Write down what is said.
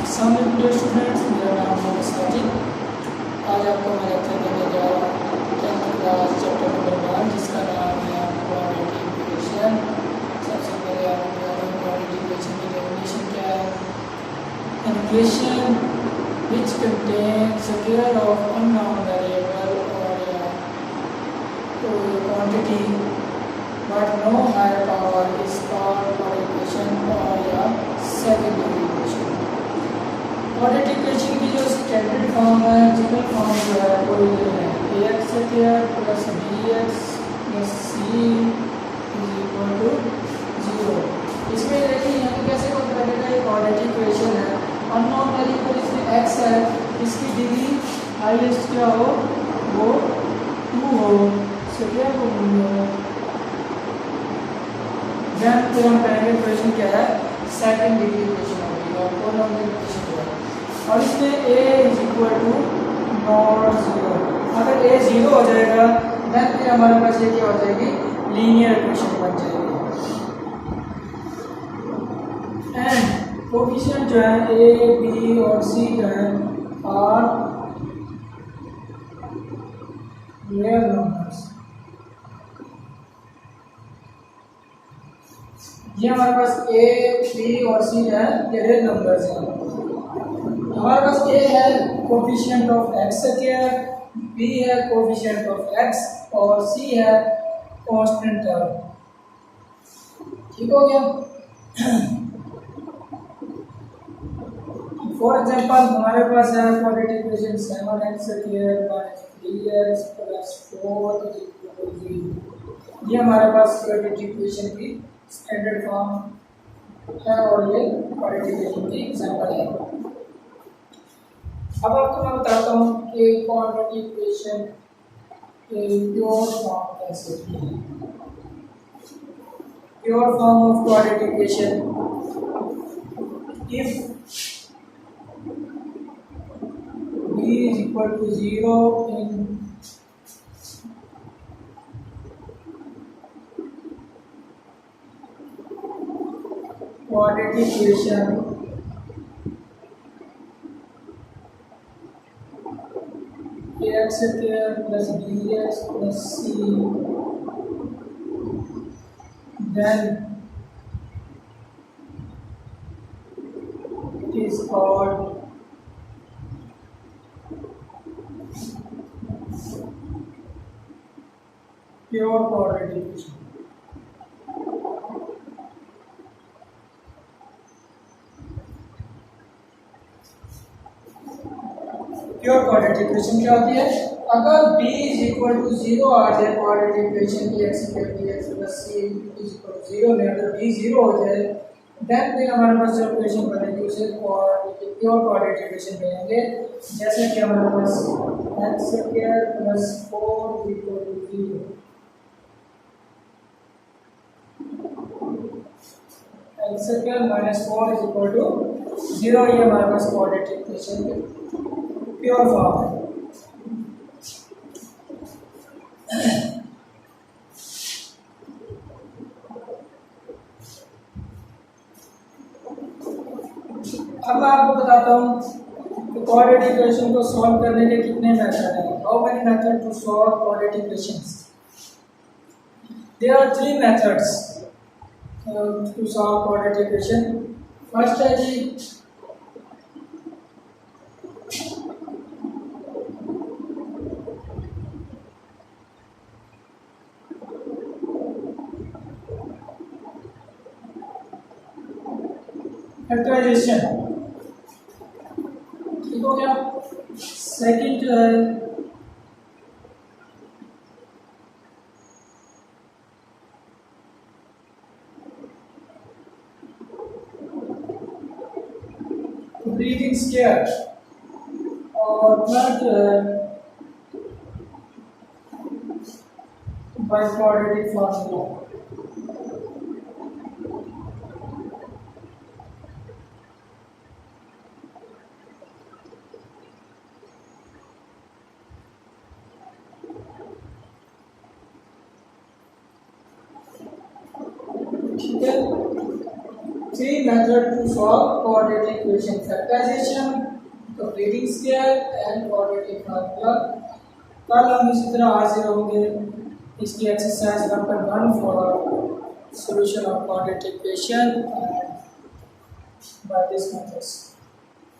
Dear students, मेरा नाम है साजिद। आज आपको मैं लेक्चर देने जा रहा हूँ 10th क्लास चैप्टर नंबर 1 जिसका नाम है क्वाड्रेटिक इक्वेशन। सबसे पहले आप क्वाड्रेटिक इक्वेशन की डेफिनेशन क्या है। An equation which contains a pair of unknown variable or a quantity but no higher power is called quadratic equation or a second degree equation। Quadratic equation की जो standard form है, general form जो है वो ये है ax square plus bx plus c is equal to 0। इसमें देखिए यहाँ पे कैसे वर्क करेगा, ये क्वाड्रेटिक इक्वेशन है। अननोन वेरिएबल इसमें x है, इसकी डिग्री हाईएस्ट क्या हो वो 2 हो, स्क्वायर को मूल्य हो। देन फिर हम कहेंगे इक्वेशन क्या है, सेकंड डिग्री इक्वेशन होगी और पॉलिनोमियल इक्वेशन है। और इसमें a is equal to not 0। अगर a 0 हो जाएगा देन फिर हमारे पास ये क्या हो जाएगी, लीनियर इक्वेशन बन जाएगी। एंड कोएफिशिएंट जो है a b और c जो है आर रियल नंबर्स। ये हमारे पास a b और c जो है ये रियल नंबर्स हैं। हमारे पास a है coefficient of x square, b है कोएफिशिएंट ऑफ x और c है कांस्टेंट टर्म। ठीक हो गया। फॉर एग्जांपल हमारे पास है quadratic equation 7x square minus 3x plus 4 is equal to 0। ये हमारे पास क्वाड्रेटिक इक्वेशन की स्टैंडर्ड फॉर्म है और ये क्वाड्रेटिक इक्वेशन की एग्जांपल है। अब आपको मैं बताता हूँ कि क्वाड्रेटिक इक्वेशन की प्योर फॉर्म कैसे है। Pure form of quadratic equation, if b is equal to 0 in quadratic equation ax square plus bx plus c, then it is called pure quadratic equation. Pure quadratic equation क्या होती है, अगर b is equal to 0 आ जाए quadratic equation की x square bx plus c is equal to 0 में, अगर b 0 हो जाए देन फिर हमारे पास जो इक्वेशन बनेगी उसे प्योर क्वाड्रेटिक इक्वेशन कहेंगे। जैसे कि हमारे पास x square plus 4 equal to 0, x square minus 4 is equal to 0। ये हमारे पास क्वाड्रेटिक इक्वेशन की प्योर फॉर्म है। अब मैं आपको बताता हूँ कि क्वाड्रेटिक इक्वेशन को सॉल्व करने के कितने मेथड हैं। How many method to solve quadratic equations? There are 3 methods to solve quadratic equation। First है जी फैक्टराइजेशन, ठीक हो गया। सेकंड जो है ब्रीथिंग स्केयर और थर्ड जो है बाय क्वाड्रेटिक फॉर्मूला। ठीक है, three methods to solve quadratic equation: factorization, completing square and quadratic formula. कल हम इसी तरह हाजिर होंगे इसकी exercise number 1 for solution of quadratic equation and by this methods.